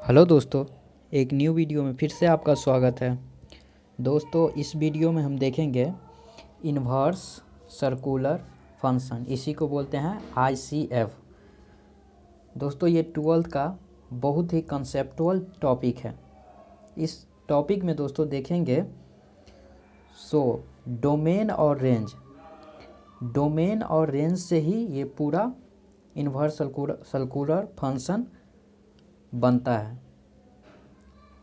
Hello दोस्तों, एक new video में फिर से आपका स्वागत है। दोस्तों, इस वीडियो में हम देखेंगे इन्वर्स सर्कुलर फंक्शन, इसी को बोलते हैं आईसीएफ। दोस्तों, ये 12th का बहुत ही कंसेप्चुअल टॉपिक है। इस टॉपिक में दोस्तों देखेंगे डोमेन और रेंज से ही ये पूरा इन्वर्स सर्कुलर फंक्शन बनता है।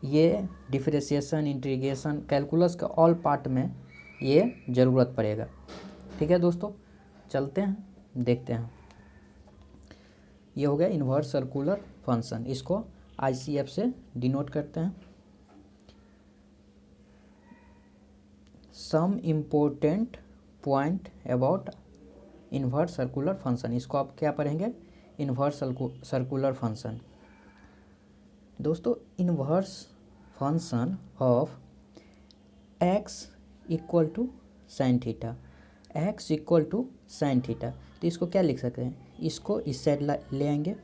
ये डिफरेंशिएशन, इंटीग्रेशन, कैलकुलस का ऑल पार्ट में ये ज़रूरत पड़ेगा। ठीक है दोस्तों, चलते हैं, देखते हैं। ये हो गया इन्वर्स सर्कुलर फंक्शन, इसको आईसीएफ से डिनोट करते हैं। Some important point about inverse circular function, इसको आप क्या पढ़ेंगे? Inverse circular function. दोस्तों, inverse function of x equal to sine theta, x equal to sine theta, तो इसको क्या लिख सकते हैं? इसको इस साइड ले आएंगे,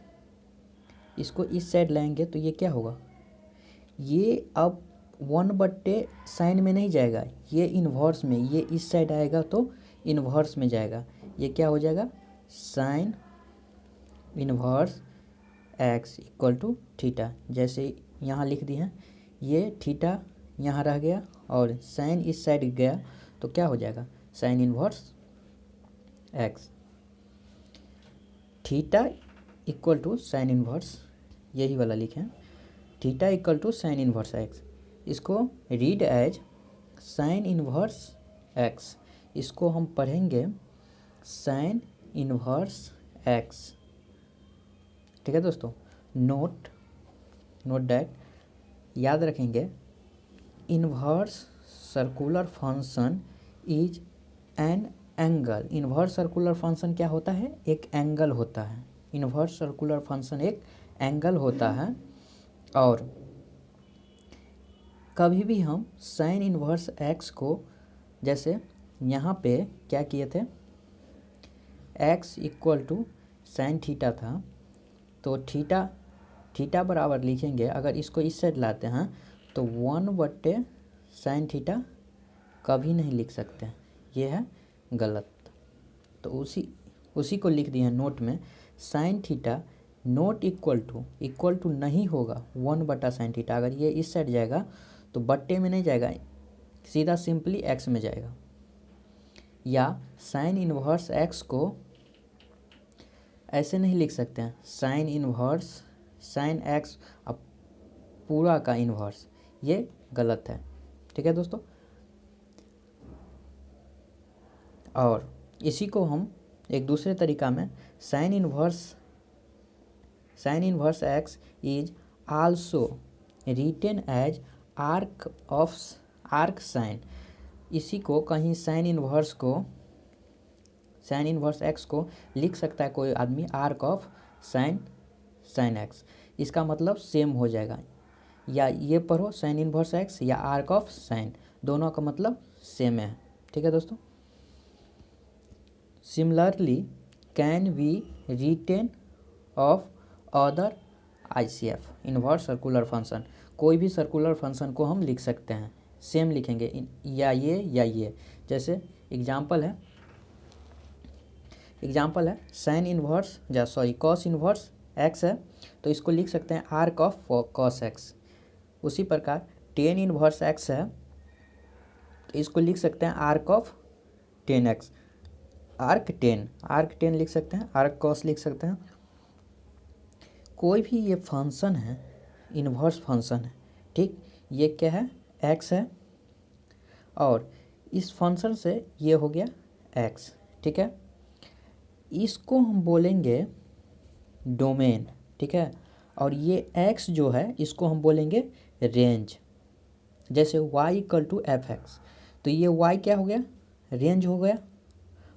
इसको इस साइड लाएंगे तो ये क्या होगा? ये अब 1/साइन में नहीं जाएगा, ये इन्वर्स में, ये इस साइड आएगा तो इन्वर्स में जाएगा। ये क्या हो जाएगा? Sine inverse x equal to theta. जैसे यहाँ लिख दिए हैं, ये थीटा यहाँ रह गया और साइन इस साइड गया तो क्या हो जाएगा? Sine inverse x। Theta equal to sine inverse, यही वाला लिखें, theta equal to sine inverse x। इसको read as sine inverse x, इसको हम पढ़ेंगे साइन इन्वर्स x। ठीक है दोस्तों, नोट दैट, याद रखेंगे, inverse circular function is an angle. Inverse circular function क्या होता है? एक एंगल होता है। इन्वर्स सर्कुलर फंक्शन एक एंगल होता है। और कभी भी हम साइन इन्वर्स x को, जैसे यहाँ पे क्या किए थे, x equal to sine theta था, तो थीटा बराबर लिखेंगे, अगर इसको इस साइड लाते हैं तो 1/साइन थीटा कभी नहीं लिख सकते, ये है गलत। तो उसी को लिख दिए हैं नोट में, sine theta not equal to नहीं होगा 1/साइन थीटा। अगर ये इस साइड जाएगा तो बट्टे में नहीं जाएगा, सीधा सिंपली x में जाएगा। या साइन इन्वर्स x को ऐसे नहीं लिख सकते हैं, साइन इन्वर्स साइन x अब पूरा का इन्वर्स, ये गलत है। ठीक है दोस्तों, और इसी को हम एक दूसरे तरीका में sine inverse x is also written as arc sine. इसी को कहीं साइन इन्वर्स x को लिख सकता है कोई आदमी आर्क ऑफ साइन x। इसका मतलब सेम हो जाएगा, या ये पढ़ो साइन इन्वर्स x या आर्क ऑफ साइन, दोनों का मतलब सेम है। ठीक है दोस्तों, similarly can we written of other ICF inverse circular function. कोई भी सर्कुलर फंक्शन को हम लिख सकते हैं, सेम लिखेंगे, या ये। जैसे एग्जांपल है sign inverse cos inverse x है, तो इसको लिख सकते हैं आर्क ऑफ कॉस x। उसी प्रकार टेन इन्वर्स x है, तो इसको लिख सकते हैं arc of ten x। Arc ten लिख सकते हैं, आर्क कॉस लिख सकते हैं। कोई भी ये फंक्शन है, इन्वर्स फंक्शन है, ठीक, ये क्या है? x है, और इस फंक्शन से ये हो गया x। ठीक है, इसको हम बोलेंगे डोमेन। ठीक है, और ये x जो है इसको हम बोलेंगे रेंज। जैसे y इक्वल टू f(x), तो ये y क्या हो गया? रेंज हो गया,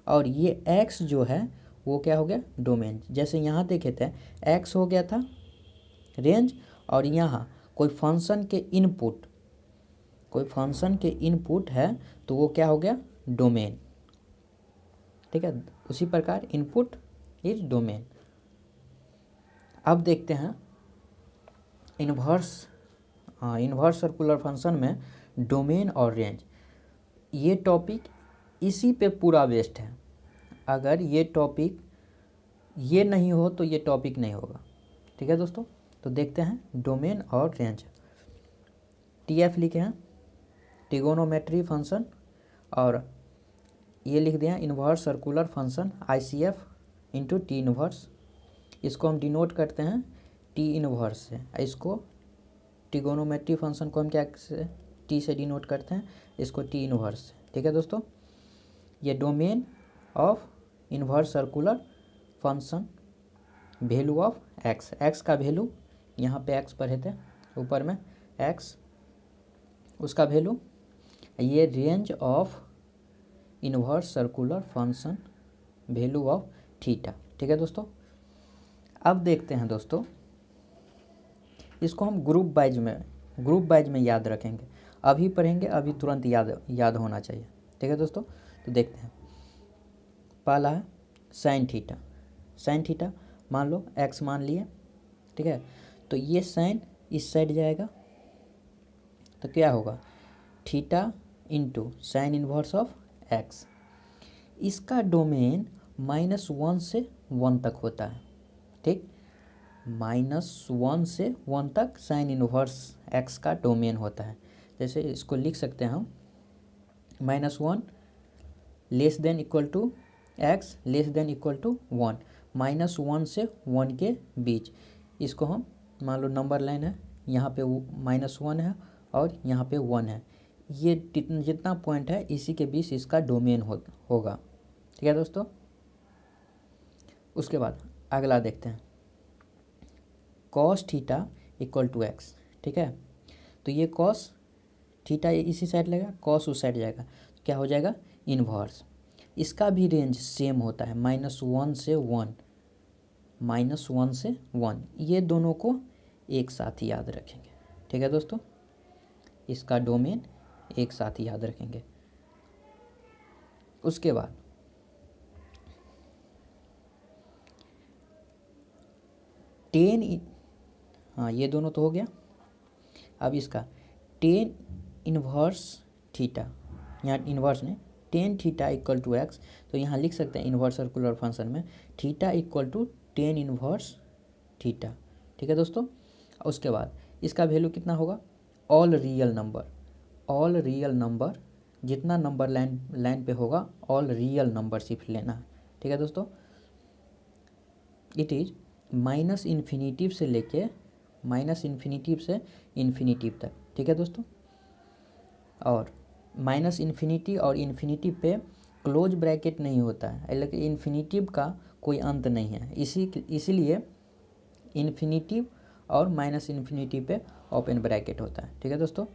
और ये x जो है वो क्या हो गया? डोमेन। जैसे यहाँ देखे थे x हो गया था रेंज, और यहाँ कोई फंक्शन के इनपुट है तो वो क्या हो गया? डोमेन। ठीक है, उसी प्रकार इनपुट इज डोमेन। अब देखते हैं इन्वर्स इन्वर्स सर्कुलर फंक्शन में डोमेन और रेंज, ये टॉपिक इसी पे पूरा बेस्ड है। अगर ये टॉपिक ये नहीं हो तो ये टॉपिक नहीं होगा। ठीक है दोस्तों, तो देखते हैं डोमेन और रेंज। टीएफ लिखे हैं ट्रिगोनोमेट्री फंक्शन, और ये लिख दिया inverse circular function ICF into T inverse. इसको हम डिनोट करते हैं टी इन्वर्स से। इसको ट्रिगोनोमेट्री फंक्शन को हम क्या से टी से डिनोट करते हैं, इसको टी इन्वर्स से। ठीक है दोस्तों, ये domain of inverse circular function, value of x, x का वैल्यू यहाँ पे एक्स पढ़े थे ऊपर में एक्स, उसका वैल्यू, ये range of inverse circular function value of theta. ठीक है दोस्तों, अब देखते हैं दोस्तों, इसको हम ग्रुप वाइज में याद रखेंगे। अभी पढ़ेंगे, अभी तुरंत याद होना चाहिए। ठीक है दोस्तों, तो देखते हैं। पहला है साइन थीटा। साइन थीटा मान लो एक्स मान लिए। ठीक है, तो ये साइन इस साइड जाएगा, तो क्या होगा theta into sine inverse of x. इसका डोमेन -1 से 1 तक होता है। ठीक, -1 से 1 तक साइन इन्वर्स एक्स का डोमेन होता है। जैसे इसको लिख सकते हैं हम -1 less than equal to x less than equal to 1, -1 से 1 के बीच। इसको हम मान लो नंबर लाइन है, यहाँ पे -1 है और यहाँ पे 1 है, ये जितना पॉइंट है इसी के बीच इसका डोमेन होगा। ठीक है दोस्तों, उसके बाद अगला देखते हैं cos theta equal to x. ठीक है, तो ये कॉस थीटा इसी साइड लगेगा, कॉस उस साइड जाएगा, तो क्या हो जाएगा इन्वर्स। इसका भी रेंज सेम होता है -1 से 1, -1 से 1, ये दोनों को एक साथ ही याद रखेंगे। ठीक है दोस्तों, इसका डोमेन एक साथ ही याद रखेंगे। उसके बाद हाँ ये दोनों तो हो गया। अब इसका टेन इन्वर्स थीटा, यहाँ इन्वर्स ने tan theta equal to x, तो यहाँ लिख सकते हैं इन्वर्स सर्कुलर फंक्शन में theta equal to tan inverse theta. ठीक है दोस्तों, उसके बाद इसका वैल्यू कितना होगा, ऑल रियल नंबर जितना नंबर लाइन पे होगा ऑल रियल नंबर सिर्फ लेना है। ठीक है दोस्तों, इट इज़ -इन्फिनिटिव से लेके -इन्फिनिटिव से इन्फिनिटिव तक। ठीक है दोस्तों, और -इन्फिनिटी और इन्फिनिटिव पे क्लोज ब्रैकेट नहीं होता है, लेकिन इन्फिनिटिव का कोई अंत नहीं है, इसीलिए इन्फिनिटिव और -इन्फिनिटी पे ओपन ब्रैकेट होता है। ठीक है दोस्तों,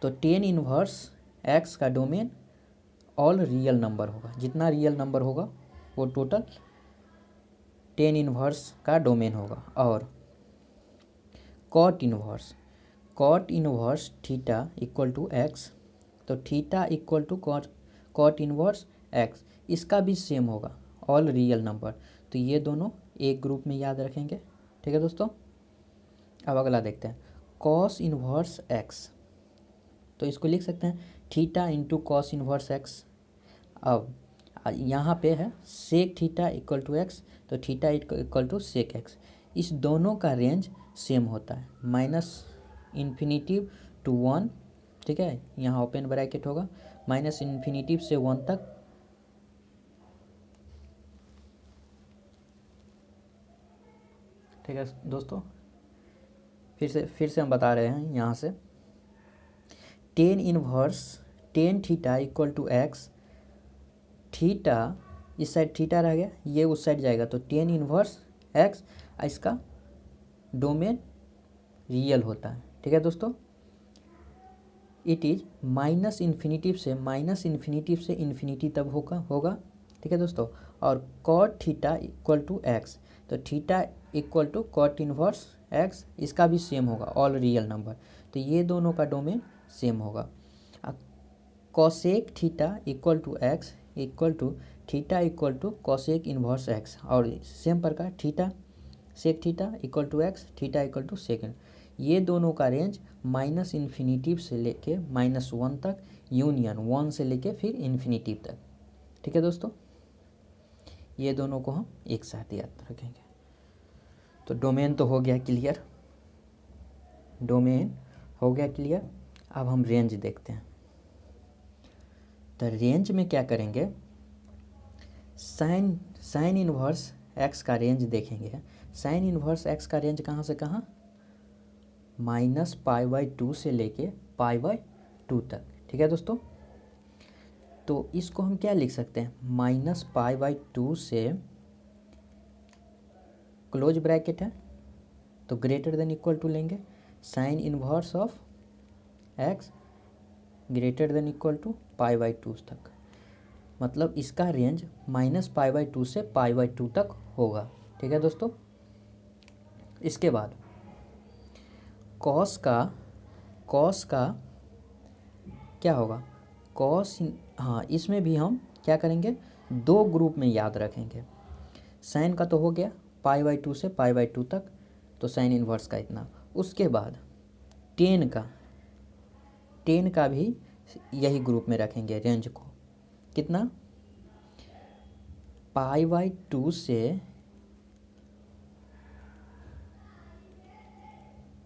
तो टेन इन्वर्स एक्स का डोमेन ऑल रियल नंबर होगा, जितना रियल नंबर होगा वो टोटल टेन इन्वर्स का डोमेन होगा। और cot inverse theta equal to x, तो theta equal to cot inverse x, इसका भी सेम होगा ऑल रियल नंबर, तो ये दोनों एक ग्रुप में याद रखेंगे। ठीक है दोस्तों, अब अगला देखते हैं कॉस इन्वर्स एक्स, तो इसको लिख सकते हैं theta into cos inverse x. अब यहाँ पे है sec theta equal to x, तो theta equal to sec x, इस दोनों का रेंज सेम होता है -इन्फिनिटिव टू 1। ठीक है, यहाँ ओपन ब्रैकेट होगा, -इन्फिनिटिव से 1 तक। ठीक है दोस्तों, फिर से हम बता रहे हैं यहाँ से tan theta equal to x, theta इस साइड थीटा रह गया, ये उस साइड जाएगा, तो टेन इन्वर्स एक्स, इसका डोमेन रियल होता है। ठीक है दोस्तों, इट इज़ -इन्फिनिटिव से इन्फिनिटी तक होगा। ठीक है दोस्तों, और cot theta equal to x, तो theta equal to cot inverse x, इसका भी सेम होगा ऑल रियल नंबर, तो ये दोनों का डोमेन सेम होगा। Cosec theta equal to x equal to theta equal to cosec inverse x, और सेम प्रकार theta sec theta equal to x, theta equal to second. ये दोनों का रेंज माइनस इन्फिनिटिव से लेके -1 तक, यूनियन 1 से लेके फिर इन्फिनिटिव तक। ठीक है दोस्तों, ये दोनों को हम एक साथ याद रखेंगे। तो डोमेन तो हो गया क्लियर, डोमेन हो गया क्लियर। अब हम रेंज देखते हैं। तो रेंज में क्या करेंगे, साइन इनवर्स एक्स का रेंज देखेंगे। साइन इनवर्स एक्स का रेंज कहाँ से कहाँ, -π/2 से लेके π/2 तक। ठीक है दोस्तों, तो इसको हम क्या लिख सकते हैं, -π/2 से क्लोज ब्रैकेट है तो ग्रेटर देन इक्वल टू लेंगे sine inverse of x greater than equal to π/2 तक। मतलब इसका रेंज -π/2 से π/2 तक होगा। ठीक है दोस्तों, इसके बाद कॉस का क्या होगा, कॉस, हाँ इसमें भी हम क्या करेंगे, दो ग्रुप में याद रखेंगे। साइन का तो हो गया π/2 से π/2 तक, तो साइन इनवर्स का इतना। उसके बाद टेन का भी यही ग्रुप में रखेंगे रेंज को, कितना, π/2 से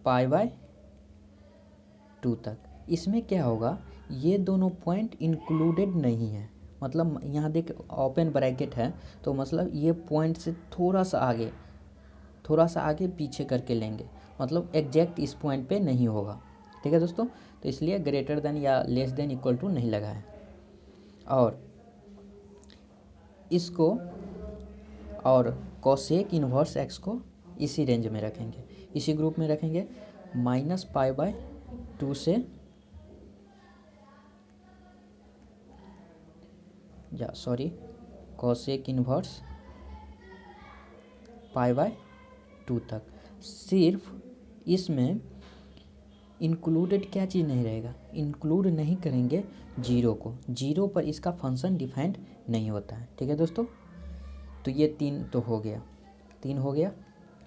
π/2 तक। इसमें क्या होगा, ये दोनों पॉइंट इंक्लूडेड नहीं है। मतलब यहाँ देख ओपन ब्रैकेट है, तो मतलब ये पॉइंट से थोड़ा सा आगे पीछे करके लेंगे, मतलब एग्जैक्ट इस पॉइंट पे नहीं होगा। ठीक है दोस्तों, तो इसलिए ग्रेटर देन या लेस देन इक्वल टू नहीं लगा है। और इसको और कोसेक इन्वर्स एक्स को इसी रेंज में रखेंगे, इसी ग्रुप में रखेंगे, -π/2 से कोसेक इन्वर्स π/2 तक। सिर्फ इसमें इंक्लूडेड क्या चीज़ नहीं रहेगा, इंक्लूड नहीं करेंगे जीरो को, जीरो पर इसका फंक्शन डिफाइंड नहीं होता है। ठीक है दोस्तों, तो ये तीन तो हो गया, तीन हो गया,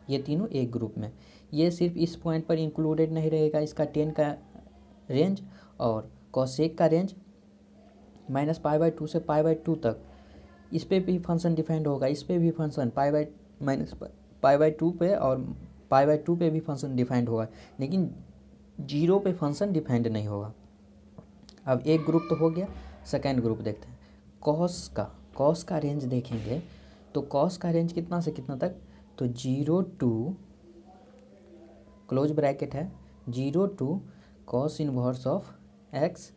ये तीनों एक ग्रुप में। ये सिर्फ इस पॉइंट पर इंक्लूडेड नहीं रहेगा, इसका टेन का रेंज और कोसेक का रेंज -π/2 से π/2 तक। इस पे भी फंक्शन डिफाइंड होगा, इस पे भी फंक्शन -π/2 पे और π/2 पे भी फंक्शन डिफाइंड होगा, लेकिन जीरो पे फंक्शन डिफाइंड नहीं होगा। अब एक ग्रुप तो हो गया, सेकेंड ग्रुप देखते हैं। कॉस का रेंज देखेंगे, तो कॉस का रेंज कितना से कितना तक, तो 0 टू क्लोज ब्रैकेट है 0 to cos inverse of x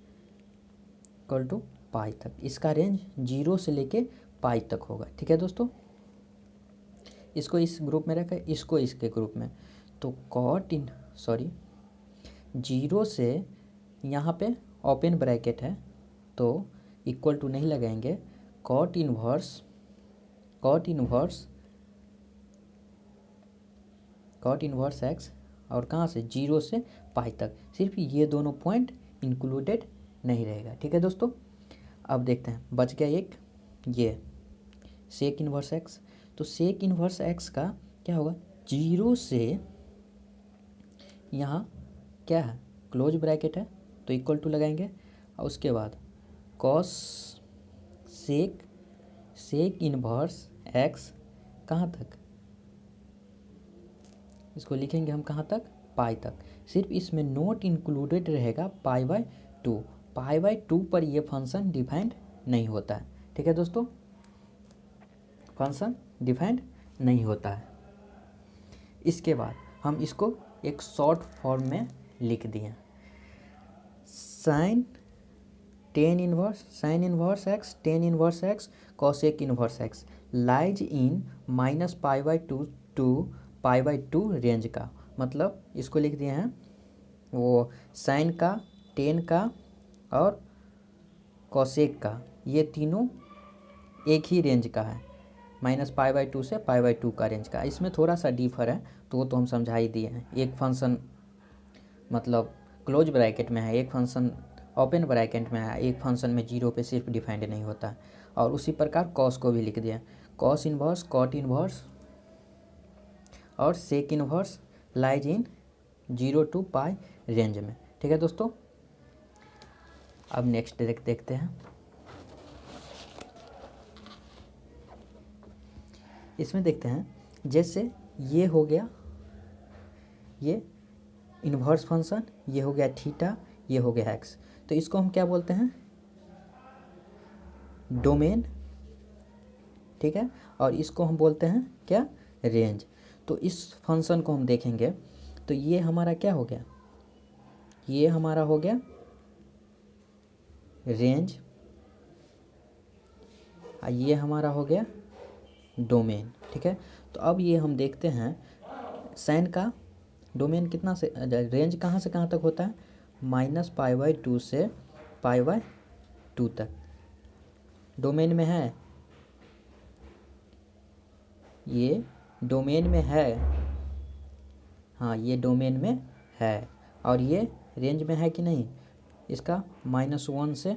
equal to pi तक। इसका रेंज 0 से लेके पाई तक होगा। ठीक है दोस्तों, इसको इस ग्रुप में रखें, इसको इसके ग्रुप में। तो 0 से यहाँ पे ओपन ब्रैकेट है तो इक्वल टू नहीं लगाएंगे, कॉट इनवर्स एक्स और कहाँ से 0 से पाई तक। सिर्फ ये दोनों पॉइंट इंक्लूडेड नहीं रहेगा। ठीक है दोस्तों, अब देखते हैं, बच गया एक ये सेक इनवर्स एक्स। तो सेक इनवर्स एक्स का क्या होगा, 0 से यहाँ क्या है क्लोज ब्रैकेट है तो इक्वल टू लगाएंगे, और उसके बाद कॉस सेक इनवर्स एक्स कहाँ तक, इसको लिखेंगे हम कहाँ तक, पाई तक। सिर्फ इसमें नोट इंक्लूडेड रहेगा π/2, π/2 पर ये फंक्शन डिफाइंड नहीं होता है। ठीक है दोस्तों, फंक्शन डिफाइंड नहीं होता है। इसके बाद हम इसको एक शॉर्ट फॉर्म में लिख दिए, sine inverse x cosec inverse x lies in -π/2 to π/2 range का। मतलब इसको लिख दिए हैं, वो साइन का, टेन का और कॉसेक का, ये तीनों एक ही रेंज का है, -π/2 से π/2 का रेंज का। इसमें थोड़ा सा डिफर है तो वो तो हम समझा ही दिए हैं। एक फंक्शन मतलब क्लोज ब्रैकेट में है, एक फंक्शन ओपन ब्रैकेट में है, एक फंक्शन में 0 पे सिर्फ डिफाइंड नहीं होता है। और उसी प्रकार कॉस को भी लिख दिया, कॉस इनवर्स, कॉट इनवर्स और sec inverse lies in 0 to pi range में। ठीक है दोस्तों, अब नेक्स्ट देखते हैं। इसमें देखते हैं, जैसे ये हो गया, ये इन्वर्स फंक्शन, ये हो गया थीटा, ये हो गया एक्स, तो इसको हम क्या बोलते हैं, डोमेन। ठीक है, और इसको हम बोलते हैं क्या, रेंज। तो इस फंक्शन को हम देखेंगे तो ये हमारा क्या हो गया, ये हमारा हो गया रेंज, और ये हमारा हो गया डोमेन। ठीक है, तो अब ये हम देखते हैं साइन का डोमेन कितना से, रेंज कहाँ से कहाँ तक होता है, -π/2 से π/2 तक डोमेन में है, ये डोमेन में है, हाँ ये डोमेन में है, और ये रेंज में है कि नहीं, इसका -1 से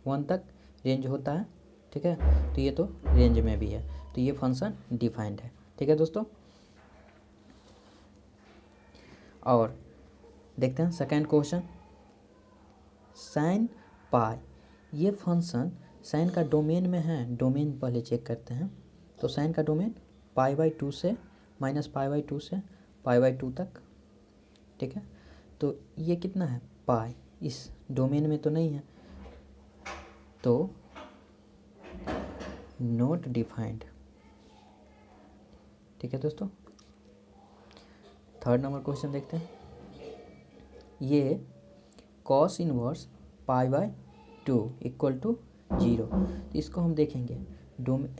1 तक रेंज होता है। ठीक है, तो ये तो रेंज में भी है, तो ये फंक्शन डिफाइंड है। ठीक है दोस्तों, और देखते हैं सेकेंड क्वेश्चन, साइन पाई, ये फंक्शन साइन का डोमेन में है, डोमेन पहले चेक करते हैं। तो साइन का डोमेन π/2 से -π/2 से π/2 तक। ठीक है, तो ये कितना है, पाई, इस डोमेन में तो नहीं है, तो नॉट डिफाइंड। ठीक है दोस्तों, थर्ड नंबर क्वेश्चन देखते हैं, ये कॉस इनवर्स π/2 = 0, तो इसको हम देखेंगे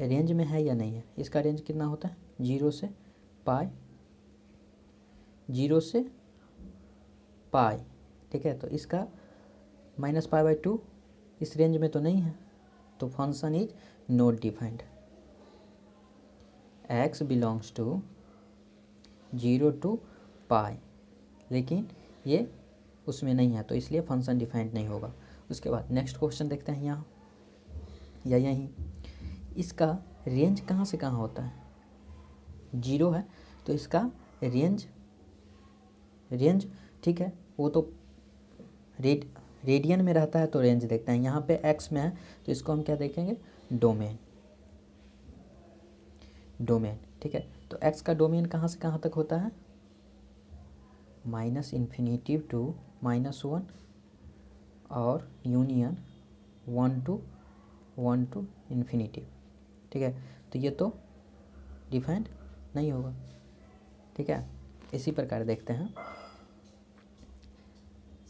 रेंज में है या नहीं है। इसका रेंज कितना होता है, 0 से पाई, 0 से पाई। ठीक है, तो इसका -π/2 इस रेंज में तो नहीं है, तो function is not defined. x belongs to 0 to pi, लेकिन ये उसमें नहीं है, तो इसलिए फंक्शन डिफाइंड नहीं होगा। उसके बाद नेक्स्ट क्वेश्चन देखते हैं, यहाँ या यहीं, इसका रेंज कहाँ से कहाँ होता है, 0 है, तो इसका रेंज, ठीक है, वो तो रेडियन में रहता है, तो रेंज देखते हैं। यहाँ पे x में है, तो इसको हम क्या देखेंगे, डोमेन। ठीक है, तो x का डोमेन कहाँ से कहाँ तक होता है, -∞ to -1 और यूनियन 1 to ∞। ठीक है, तो ये तो डिफाइंड नहीं होगा। ठीक है, इसी प्रकार देखते हैं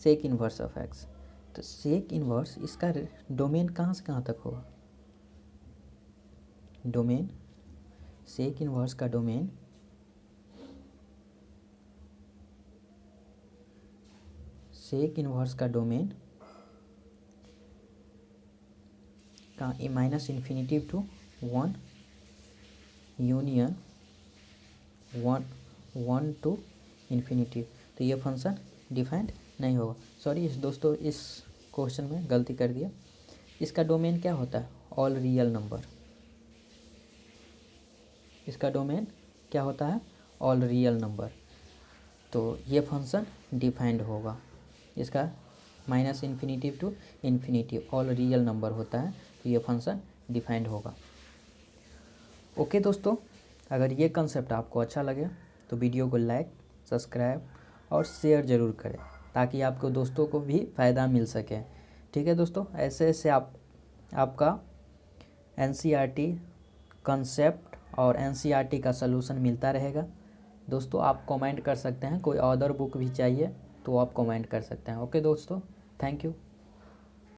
सेक इन्वर्स ऑफ x, तो सेक इन्वर्स इसका डोमेन कहाँ से कहाँ तक होगा, डोमेन, सेक इन्वर्स का डोमेन का -∞ to 1 यूनियन 1 to ∞, तो ये फंक्शन डिफाइंड नहीं होगा। सॉरी दोस्तों, इस क्वेश्चन में गलती कर दिया, इसका डोमेन क्या होता है, ऑल रियल नंबर। इसका डोमेन क्या होता है, ऑल रियल नंबर, तो ये फंक्शन डिफाइंड होगा। इसका -∞ to ∞ ऑल रियल नंबर होता है, तो ये फंक्शन डिफाइंड होगा। ओके दोस्तों, अगर ये कंसेप्ट आपको अच्छा लगे तो वीडियो को लाइक, सब्सक्राइब और शेयर ज़रूर करें, ताकि आपको दोस्तों को भी फ़ायदा मिल सके। ठीक है दोस्तों, ऐसे ऐसे आपका NCERT कंसेप्ट और NCERT का सलूशन मिलता रहेगा। दोस्तों आप कमेंट कर सकते हैं, कोई अदर बुक भी चाहिए तो आप कमेंट कर सकते हैं। ओके दोस्तों, थैंक यू।